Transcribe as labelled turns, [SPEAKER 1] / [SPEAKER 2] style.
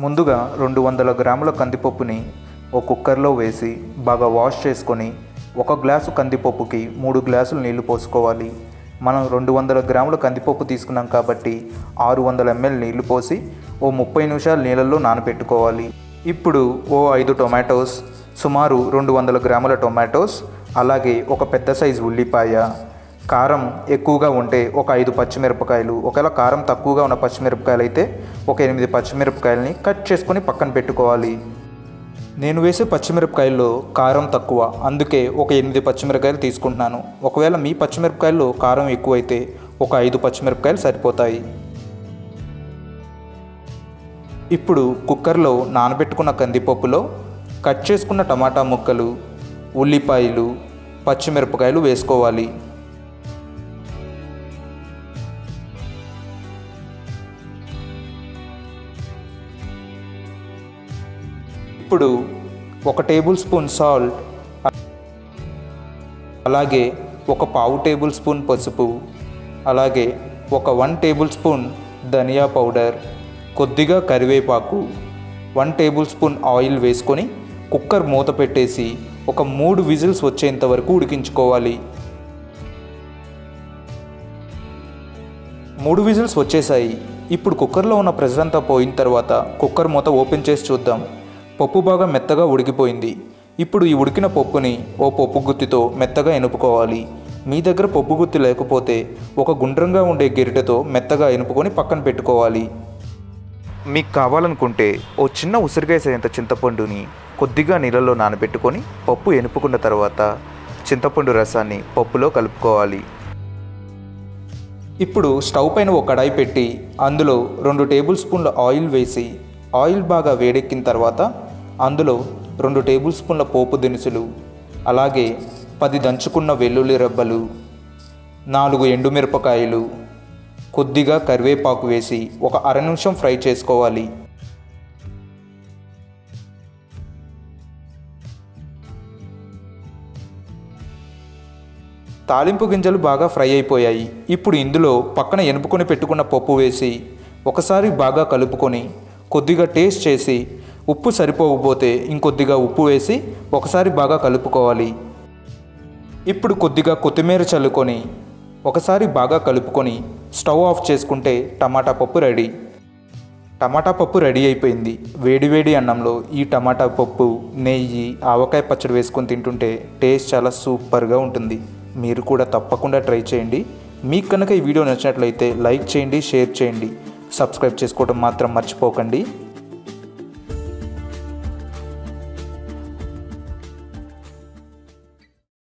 [SPEAKER 1] ముందుగా 200 గ్రాముల కందిపప్పుని ఒక కుక్కర్లో వేసి బాగా వాష్ చేసుకొని 1 గ్లాసు కందిపప్పుకి 3 గ్లాసులు నీళ్లు పోసుకోవాలి. మనం 200 గ్రాముల కందిపప్పు తీసుకున్నాం కాబట్టి 600 ml నీళ్లు పోసి 30 నిమిషాలు నీళ్ళల్లో నానబెట్టుకోవాలి. ఇప్పుడు 5 టొమాటోస్, సుమారు 200 గ్రాముల టొమాటోస్, అలాగే ఒక పెద్ద సైజు ఉల్లిపాయ, కారం ఎక్కువగా ఉంటే ఒక 5 పచ్చిమిరపకాయలు, ఒకవేళ కారం తక్కువగా ఉన్న పచ్చిమిరపకాయలు అయితే ఒక 8 పచ్చిమిరపకాయలని కట్ చేసుకొని పక్కన పెట్టుకోవాలి. నేను వేసే పచ్చిమిరపకాయల్లో కారం తక్కువ, అందుకే ఒక 8 పచ్చిమిరపకాయలు తీసుకుంటున్నాను. ఒకవేళ మీ పచ్చిమిరపకాయల్లో కారం ఎక్కువైతే ఒక 5 పచ్చిమిరపకాయలు సరిపోతాయి. ఇప్పుడు కుక్కర్లో నానబెట్టుకున్న కందిపప్పులో కట్ చేసుకున్న టమాటా ముక్కలు, ఉల్లిపాయలు, పచ్చిమిరపకాయలు వేసుకోవాలి. ఇప్పుడు 1 టేబుల్ స్పూన్ సాల్ట్, అలాగే 1/4 టేబుల్ స్పూన్ పసుపు, అలాగే 1 టేబుల్ స్పూన్ ధనియా పౌడర్, కొద్దిగా కరివేపాకు, 1 టేబుల్ స్పూన్ ఆయిల్ వేసుకొని కుక్కర్ మూత పెట్టేసి ఒక 3 విజిల్స్ వచ్చేంత వరకు ఉడికించుకోవాలి. 3 విజిల్స్ వచ్చేసాయి. ఇప్పుడు కుక్కర్లో ఉన్న ప్రెషర్ అంతా పోయిన తర్వాత కుక్కర్ మూత ఓపెన్ చేసి చూద్దాం. పప్పు బాగా మెత్తగా ఉడికిపోయింది. ఇప్పుడు ఈ ఉడికిన పప్పుని పప్పు గుత్తితో మెత్తగా ఎనుపుకోవాలి. మీ దగ్గర పప్పు గుత్తి లేకపోతే ఒక గుండ్రంగా ఉండే గెరిటెతో మెత్తగా ఎనుపుకొని పక్కన పెట్టుకోవాలి. మీకు కావాలనుకుంటే చిన్న ఉసిరికాయ చింతపండుని కొద్దిగా నీళ్ళలో నానబెట్టుకొని పప్పు ఎనుపుకున్న తర్వాత చింతపండు రసాన్ని పప్పులో కలుపుకోవాలి. ఇప్పుడు స్టవ్ పైన ఒక కడాయి పెట్టి అందులో 2 టేబుల్ స్పూన్ల ఆయిల్ వేసి ఆయిల్ బాగా వేడెక్కిన తర్వాత అందులో 2 టేబుల్ స్పూన్ల పోపు దినుసులు, అలాగే 10 దంచుకున్న వెల్లుల్లి రెబ్బలు, 4 ఎండుమిరపకాయలు, కొద్దిగా కరివేపాకు వేసి ఒక అర నిమిషం ఫ్రై చేసుకోవాలి. తాలింపు గింజలు బాగా ఫ్రై అయిపోయాయి. ఇప్పుడు ఇందులో పక్కన ఎనుపుకొని పెట్టుకున్న పప్పు వేసి ఒకసారి బాగా కలుపుకొని కొద్దిగా టేస్ట్ చేసి ఉప్పు సరిపోకపోతే ఇంకొద్దిగా ఉప్పు వేసి ఒకసారి బాగా కలుపుకోవాలి. ఇప్పుడు కొద్దిగా కొత్తిమీర చల్లుకొని ఒకసారి బాగా కలుపుకొని స్టవ్ ఆఫ్ చేసుకుంటే టమాటా పప్పు రెడీ. టమాటా పప్పు రెడీ అయిపోయింది. వేడివేడి అన్నంలో ఈ టమాటా పప్పు, నెయ్యి, ఆవకాయ పచ్చడి వేసుకొని తింటుంటే టేస్ట్ చాలా సూపర్గా ఉంటుంది. మీరు కూడా తప్పకుండా ట్రై చేయండి. మీకు కనుక ఈ వీడియో నచ్చినట్లయితే లైక్ చేయండి, షేర్ చేయండి, సబ్స్క్రైబ్ చేసుకోవడం మాత్రం మర్చిపోకండి.